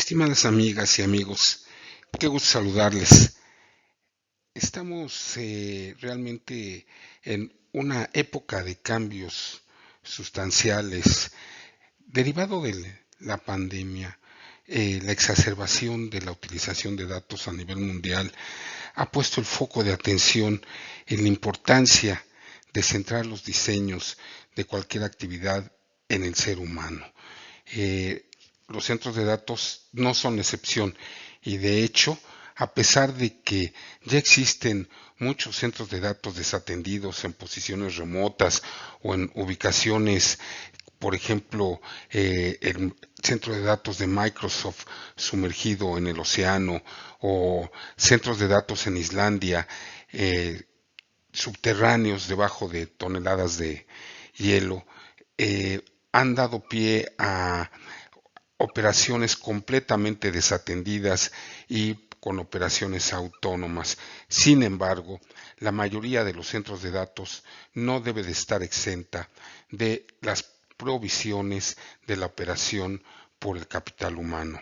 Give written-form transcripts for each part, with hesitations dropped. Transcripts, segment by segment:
Estimadas amigas y amigos, qué gusto saludarles. Estamos realmente en una época de cambios sustanciales derivado de la pandemia. La exacerbación de la utilización de datos a nivel mundial ha puesto el foco de atención en la importancia de centrar los diseños de cualquier actividad en el ser humano. Los centros de datos no son la excepción y de hecho, a pesar de que ya existen muchos centros de datos desatendidos en posiciones remotas o en ubicaciones, por ejemplo, el centro de datos de Microsoft sumergido en el océano o centros de datos en Islandia subterráneos debajo de toneladas de hielo, han dado pie a operaciones completamente desatendidas y con operaciones autónomas. Sin embargo, la mayoría de los centros de datos no debe de estar exenta de las provisiones de la operación por el capital humano.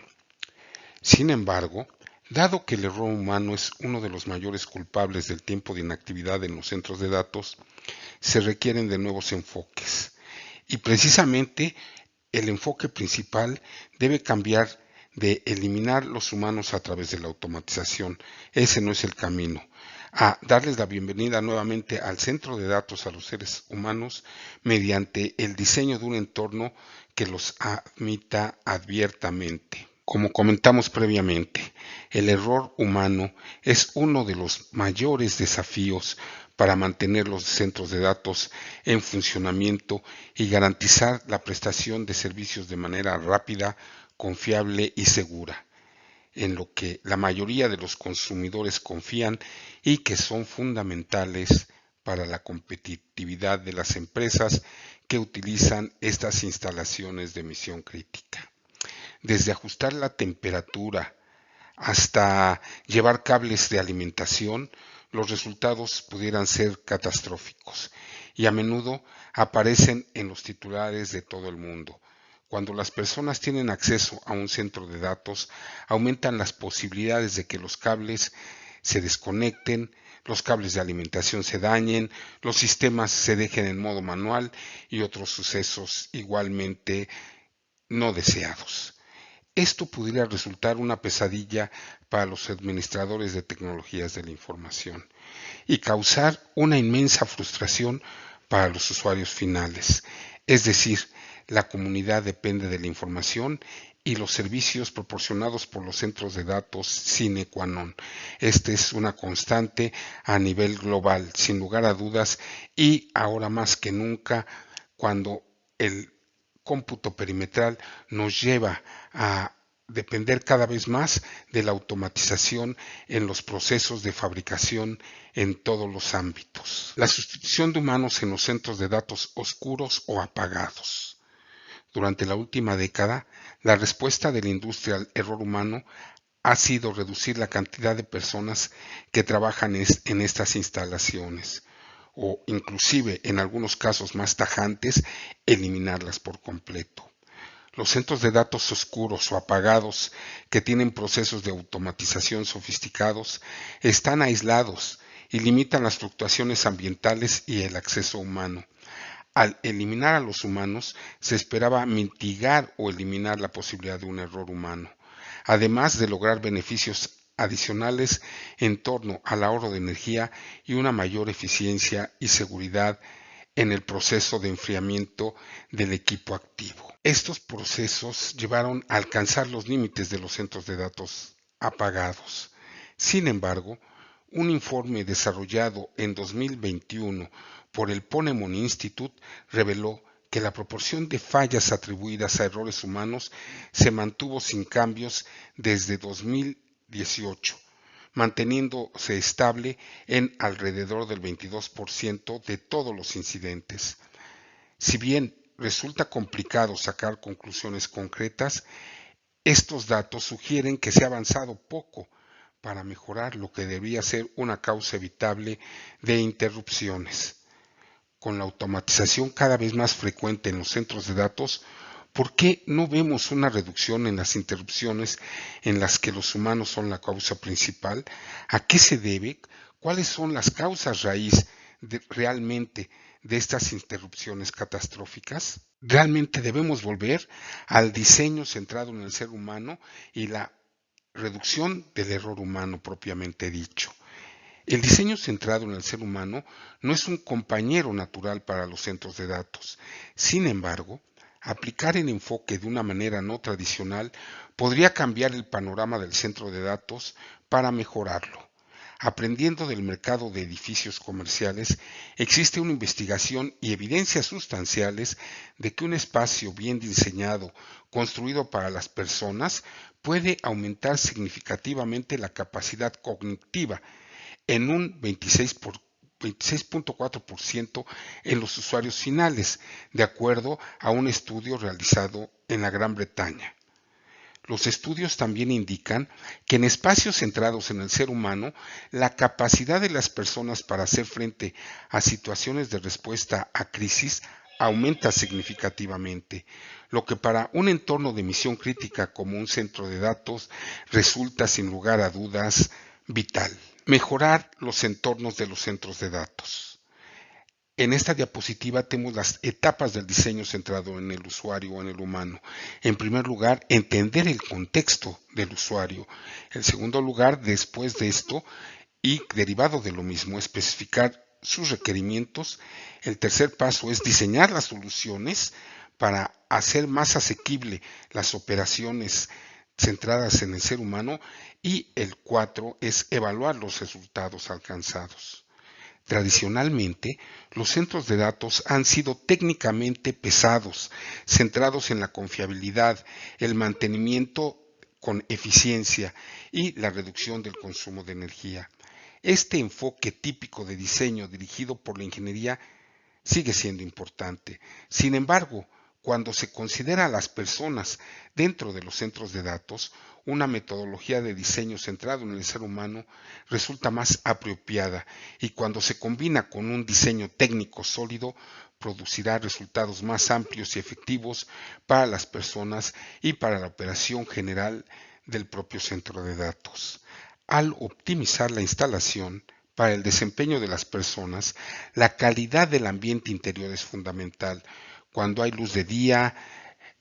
Sin embargo, dado que el error humano es uno de los mayores culpables del tiempo de inactividad en los centros de datos, se requieren de nuevos enfoques. Y precisamente el enfoque principal debe cambiar de eliminar los humanos a través de la automatización. Ese no es el camino. A darles la bienvenida nuevamente al centro de datos a los seres humanos mediante el diseño de un entorno que los admita abiertamente. Como comentamos previamente, el error humano es uno de los mayores desafíos para mantener los centros de datos en funcionamiento y garantizar la prestación de servicios de manera rápida, confiable y segura, en lo que la mayoría de los consumidores confían y que son fundamentales para la competitividad de las empresas que utilizan estas instalaciones de misión crítica. Desde ajustar la temperatura hasta llevar cables de alimentación, los resultados pudieran ser catastróficos y a menudo aparecen en los titulares de todo el mundo. Cuando las personas tienen acceso a un centro de datos, aumentan las posibilidades de que los cables se desconecten, los cables de alimentación se dañen, los sistemas se dejen en modo manual y otros sucesos igualmente no deseados. Esto pudiera resultar una pesadilla para los administradores de tecnologías de la información y causar una inmensa frustración para los usuarios finales. Es decir, la comunidad depende de la información y los servicios proporcionados por los centros de datos sine qua non. Esta es una constante a nivel global, sin lugar a dudas, y ahora más que nunca, cuando el cómputo perimetral nos lleva a depender cada vez más de la automatización en los procesos de fabricación en todos los ámbitos. La sustitución de humanos en los centros de datos oscuros o apagados. Durante la última década, la respuesta de la industria al error humano ha sido reducir la cantidad de personas que trabajan en estas instalaciones o inclusive en algunos casos más tajantes, eliminarlas por completo. Los centros de datos oscuros o apagados que tienen procesos de automatización sofisticados están aislados y limitan las fluctuaciones ambientales y el acceso humano. Al eliminar a los humanos, se esperaba mitigar o eliminar la posibilidad de un error humano, además de lograr beneficios adicionales en torno al ahorro de energía y una mayor eficiencia y seguridad en el proceso de enfriamiento del equipo activo. Estos procesos llevaron a alcanzar los límites de los centros de datos apagados. Sin embargo, un informe desarrollado en 2021 por el Ponemon Institute reveló que la proporción de fallas atribuidas a errores humanos se mantuvo sin cambios desde 2018, manteniéndose estable en alrededor del 22% de todos los incidentes. Si bien resulta complicado sacar conclusiones concretas, estos datos sugieren que se ha avanzado poco para mejorar lo que debería ser una causa evitable de interrupciones. Con la automatización cada vez más frecuente en los centros de datos, ¿Por qué no vemos una reducción en las interrupciones en las que los humanos son la causa principal? ¿A qué se debe? ¿Cuáles son las causas raíz realmente de estas interrupciones catastróficas? Realmente debemos volver al diseño centrado en el ser humano y la reducción del error humano propiamente dicho. El diseño centrado en el ser humano no es un compañero natural para los centros de datos. Sin embargo, aplicar el enfoque de una manera no tradicional podría cambiar el panorama del centro de datos para mejorarlo. Aprendiendo del mercado de edificios comerciales, existe una investigación y evidencias sustanciales de que un espacio bien diseñado, construido para las personas, puede aumentar significativamente la capacidad cognitiva en un 26.4% en los usuarios finales, de acuerdo a un estudio realizado en la Gran Bretaña. Los estudios también indican que en espacios centrados en el ser humano, la capacidad de las personas para hacer frente a situaciones de respuesta a crisis aumenta significativamente, lo que para un entorno de misión crítica como un centro de datos resulta sin lugar a dudas vital. Mejorar los entornos de los centros de datos. En esta diapositiva tenemos las etapas del diseño centrado en el usuario o en el humano. En primer lugar, entender el contexto del usuario. En segundo lugar, después de esto y derivado de lo mismo, especificar sus requerimientos. El tercer paso es diseñar las soluciones para hacer más asequible las operaciones centradas en el ser humano. Y el 4 es evaluar los resultados alcanzados. Tradicionalmente, los centros de datos han sido técnicamente pesados, centrados en la confiabilidad, el mantenimiento con eficiencia y la reducción del consumo de energía. Este enfoque típico de diseño dirigido por la ingeniería sigue siendo importante. Sin embargo, cuando se considera a las personas dentro de los centros de datos, una metodología de diseño centrado en el ser humano resulta más apropiada y cuando se combina con un diseño técnico sólido, producirá resultados más amplios y efectivos para las personas y para la operación general del propio centro de datos. Al optimizar la instalación, para el desempeño de las personas, la calidad del ambiente interior es fundamental. Cuando hay luz de día,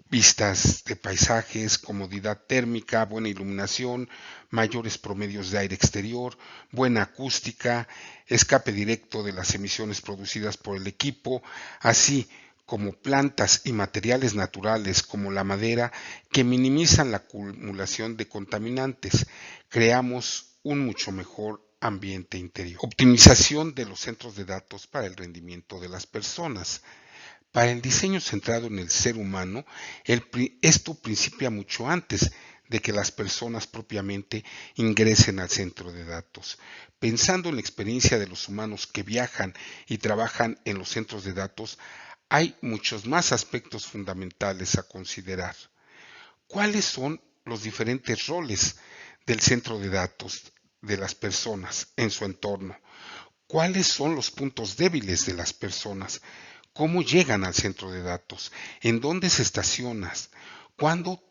vistas de paisajes, comodidad térmica, buena iluminación, mayores promedios de aire exterior, buena acústica, escape directo de las emisiones producidas por el equipo, así como plantas y materiales naturales como la madera que minimizan la acumulación de contaminantes, creamos un mucho mejor ambiente interior. Optimización de los centros de datos para el rendimiento de las personas. Para el diseño centrado en el ser humano, esto principia mucho antes de que las personas propiamente ingresen al centro de datos. Pensando en la experiencia de los humanos que viajan y trabajan en los centros de datos, hay muchos más aspectos fundamentales a considerar. ¿Cuáles son los diferentes roles del centro de datos de las personas en su entorno? ¿Cuáles son los puntos débiles de las personas? ¿Cómo llegan al centro de datos? ¿En dónde se estacionan? ¿Cuánto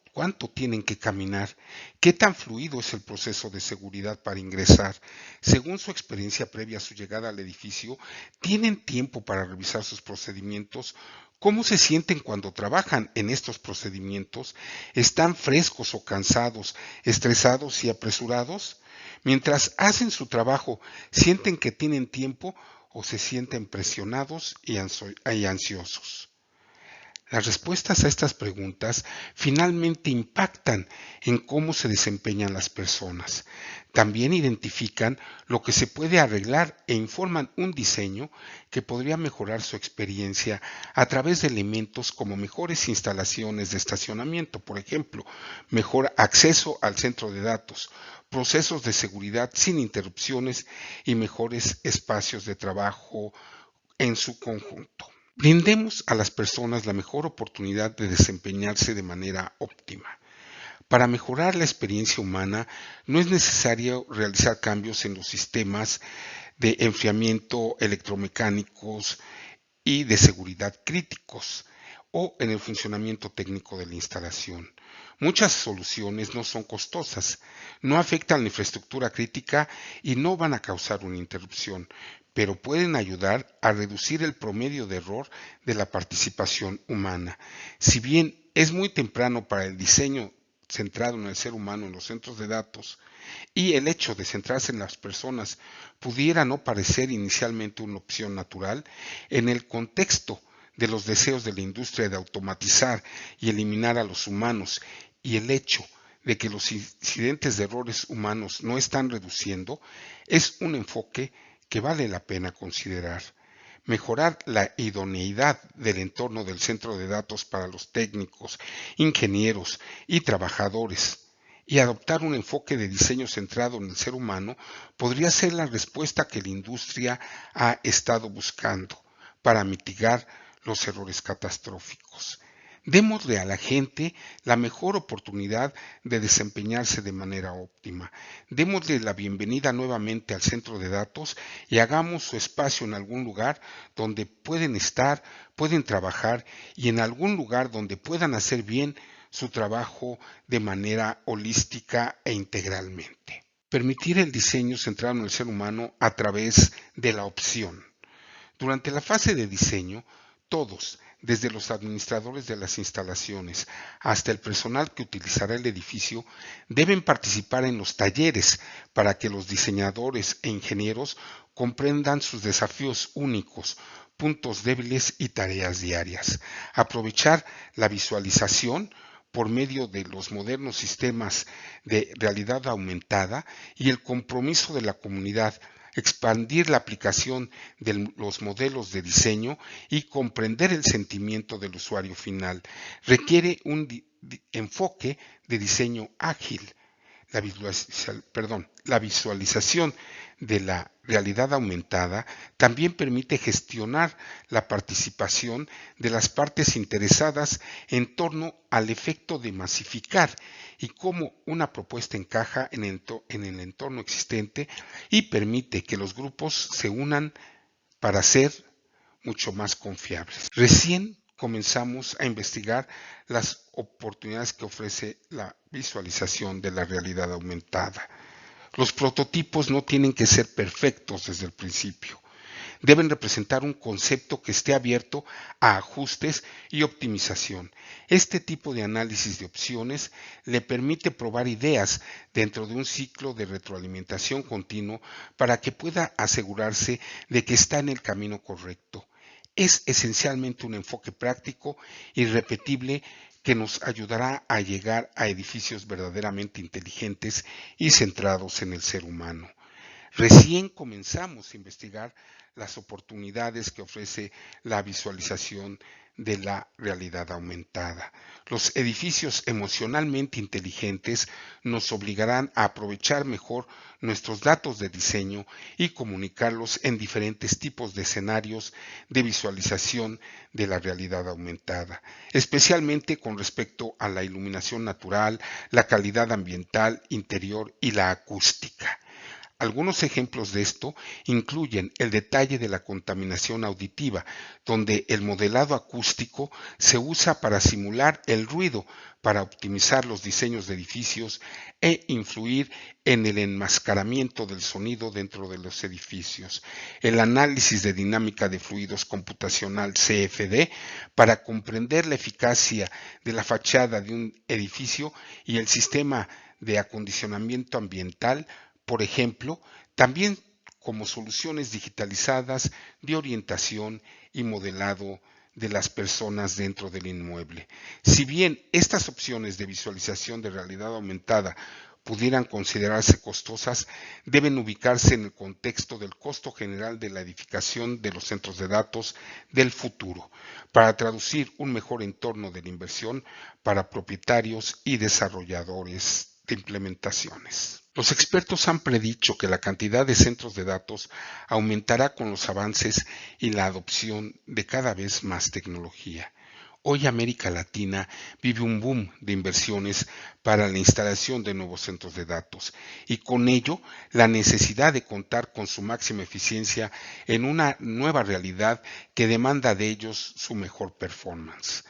tienen que caminar? ¿Qué tan fluido es el proceso de seguridad para ingresar? Según su experiencia previa a su llegada al edificio, ¿tienen tiempo para revisar sus procedimientos? ¿Cómo se sienten cuando trabajan en estos procedimientos? ¿Están frescos o cansados, estresados y apresurados? Mientras hacen su trabajo, ¿sienten que tienen tiempo o se sienten presionados y ansiosos? Las respuestas a estas preguntas finalmente impactan en cómo se desempeñan las personas. También identifican lo que se puede arreglar e informan un diseño que podría mejorar su experiencia a través de elementos como mejores instalaciones de estacionamiento, por ejemplo, mejor acceso al centro de datos, procesos de seguridad sin interrupciones y mejores espacios de trabajo en su conjunto. Brindemos a las personas la mejor oportunidad de desempeñarse de manera óptima. Para mejorar la experiencia humana no es necesario realizar cambios en los sistemas de enfriamiento electromecánicos y de seguridad críticos o en el funcionamiento técnico de la instalación. Muchas soluciones no son costosas, no afectan la infraestructura crítica y no van a causar una interrupción, pero pueden ayudar a reducir el promedio de error de la participación humana. Si bien es muy temprano para el diseño centrado en el ser humano en los centros de datos, y el hecho de centrarse en las personas pudiera no parecer inicialmente una opción natural, en el contexto de los deseos de la industria de automatizar y eliminar a los humanos y el hecho de que los incidentes de errores humanos no están reduciendo, es un enfoque que vale la pena considerar. Mejorar la idoneidad del entorno del centro de datos para los técnicos, ingenieros y trabajadores y adoptar un enfoque de diseño centrado en el ser humano podría ser la respuesta que la industria ha estado buscando para mitigar los errores catastróficos. Démosle a la gente la mejor oportunidad de desempeñarse de manera óptima. Démosle la bienvenida nuevamente al centro de datos y hagamos su espacio en algún lugar donde pueden estar, pueden trabajar y en algún lugar donde puedan hacer bien su trabajo de manera holística e integralmente. Permitir el diseño centrado en el ser humano a través de la opción. Durante la fase de diseño, todos, desde los administradores de las instalaciones hasta el personal que utilizará el edificio, deben participar en los talleres para que los diseñadores e ingenieros comprendan sus desafíos únicos, puntos débiles y tareas diarias. Aprovechar la visualización por medio de los modernos sistemas de realidad aumentada y el compromiso de la comunidad, expandir la aplicación de los modelos de diseño y comprender el sentimiento del usuario final. Requiere un enfoque de diseño ágil. La visualización de la realidad aumentada también permite gestionar la participación de las partes interesadas en torno al efecto de masificar y cómo una propuesta encaja en el entorno existente y permite que los grupos se unan para ser mucho más confiables. Recién comenzamos a investigar las oportunidades que ofrece la visualización de la realidad aumentada. Los prototipos no tienen que ser perfectos desde el principio. Deben representar un concepto que esté abierto a ajustes y optimización. Este tipo de análisis de opciones le permite probar ideas dentro de un ciclo de retroalimentación continuo para que pueda asegurarse de que está en el camino correcto. Es esencialmente un enfoque práctico y repetible que nos ayudará a llegar a edificios verdaderamente inteligentes y centrados en el ser humano. Recién comenzamos a investigar las oportunidades que ofrece la visualización de la realidad aumentada. Los edificios emocionalmente inteligentes nos obligarán a aprovechar mejor nuestros datos de diseño y comunicarlos en diferentes tipos de escenarios de visualización de la realidad aumentada, especialmente con respecto a la iluminación natural, la calidad ambiental interior y la acústica. Algunos ejemplos de esto incluyen el detalle de la contaminación auditiva, donde el modelado acústico se usa para simular el ruido, para optimizar los diseños de edificios e influir en el enmascaramiento del sonido dentro de los edificios. El análisis de dinámica de fluidos computacional CFD para comprender la eficacia de la fachada de un edificio y el sistema de acondicionamiento ambiental, por ejemplo, también como soluciones digitalizadas de orientación y modelado de las personas dentro del inmueble. Si bien estas opciones de visualización de realidad aumentada pudieran considerarse costosas, deben ubicarse en el contexto del costo general de la edificación de los centros de datos del futuro, para traducir un mejor entorno de la inversión para propietarios y desarrolladores de implementaciones. Los expertos han predicho que la cantidad de centros de datos aumentará con los avances y la adopción de cada vez más tecnología. Hoy América Latina vive un boom de inversiones para la instalación de nuevos centros de datos y con ello la necesidad de contar con su máxima eficiencia en una nueva realidad que demanda de ellos su mejor performance.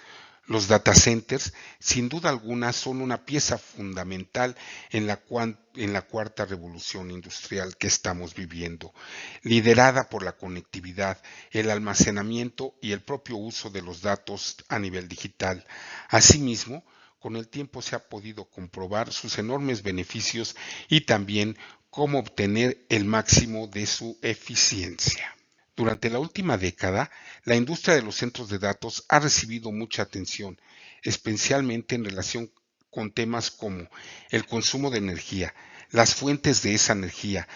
Los data centers, sin duda alguna, son una pieza fundamental en la cuarta revolución industrial que estamos viviendo, liderada por la conectividad, el almacenamiento y el propio uso de los datos a nivel digital. Asimismo, con el tiempo se ha podido comprobar sus enormes beneficios y también cómo obtener el máximo de su eficiencia. Durante la última década, la industria de los centros de datos ha recibido mucha atención, especialmente en relación con temas como el consumo de energía, las fuentes de esa energía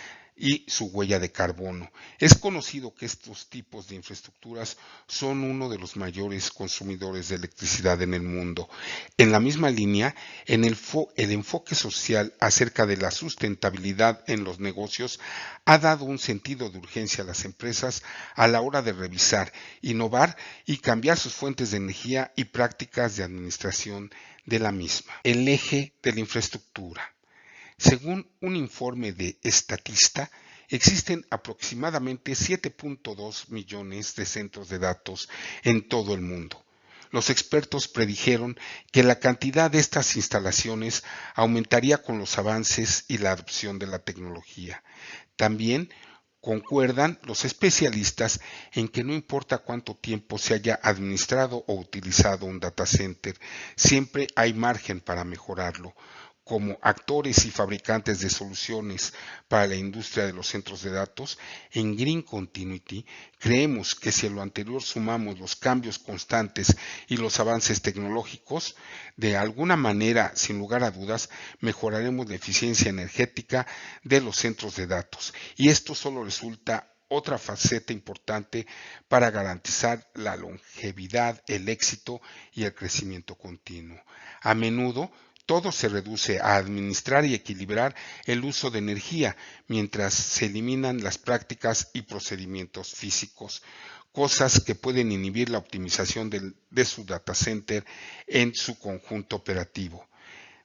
y su huella de carbono. Es conocido que estos tipos de infraestructuras son uno de los mayores consumidores de electricidad en el mundo. En la misma línea, el enfoque social acerca de la sustentabilidad en los negocios ha dado un sentido de urgencia a las empresas a la hora de revisar, innovar y cambiar sus fuentes de energía y prácticas de administración de la misma. El eje de la infraestructura. Según un informe de Statista, existen aproximadamente 7.2 millones de centros de datos en todo el mundo. Los expertos predijeron que la cantidad de estas instalaciones aumentaría con los avances y la adopción de la tecnología. También concuerdan los especialistas en que no importa cuánto tiempo se haya administrado o utilizado un data center, siempre hay margen para mejorarlo. Como actores y fabricantes de soluciones para la industria de los centros de datos, en Green Continuity creemos que si a lo anterior sumamos los cambios constantes y los avances tecnológicos, de alguna manera, sin lugar a dudas, mejoraremos la eficiencia energética de los centros de datos. Y esto solo resulta otra faceta importante para garantizar la longevidad, el éxito y el crecimiento continuo. A menudo, todo se reduce a administrar y equilibrar el uso de energía mientras se eliminan las prácticas y procedimientos físicos, cosas que pueden inhibir la optimización de su data center en su conjunto operativo.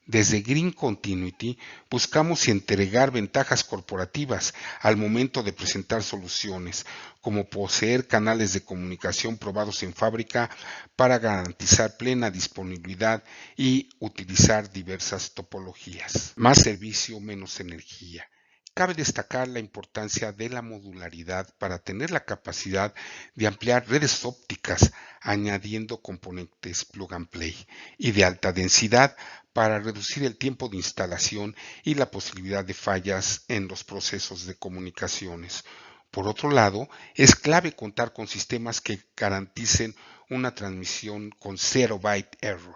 Desde Green Continuity buscamos entregar ventajas corporativas al momento de presentar soluciones, como poseer canales de comunicación probados en fábrica para garantizar plena disponibilidad y utilizar diversas topologías. Más servicio, menos energía. Cabe destacar la importancia de la modularidad para tener la capacidad de ampliar redes ópticas añadiendo componentes plug and play y de alta densidad para reducir el tiempo de instalación y la posibilidad de fallas en los procesos de comunicaciones. Por otro lado, es clave contar con sistemas que garanticen una transmisión con 0 byte error.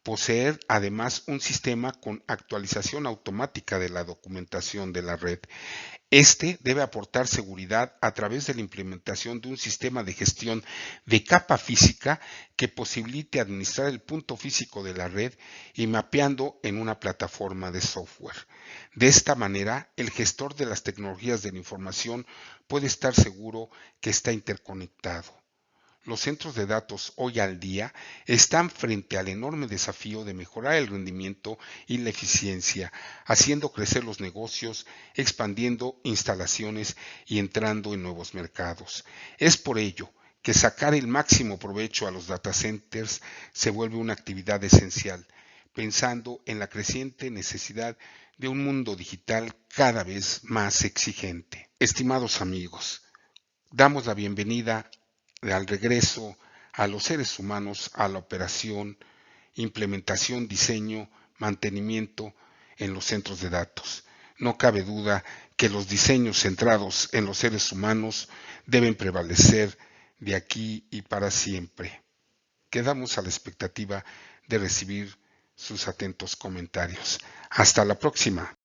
Poseer además un sistema con actualización automática de la documentación de la red. Este debe aportar seguridad a través de la implementación de un sistema de gestión de capa física que posibilite administrar el punto físico de la red y mapeando en una plataforma de software. De esta manera, el gestor de las tecnologías de la información puede estar seguro que está interconectado. Los centros de datos hoy al día están frente al enorme desafío de mejorar el rendimiento y la eficiencia, haciendo crecer los negocios, expandiendo instalaciones y entrando en nuevos mercados. Es por ello que sacar el máximo provecho a los data centers se vuelve una actividad esencial, pensando en la creciente necesidad de un mundo digital cada vez más exigente. Estimados amigos, damos la bienvenida al regreso a los seres humanos a la operación, implementación, diseño, mantenimiento en los centros de datos. No cabe duda que los diseños centrados en los seres humanos deben prevalecer de aquí y para siempre. Quedamos a la expectativa de recibir sus atentos comentarios. Hasta la próxima.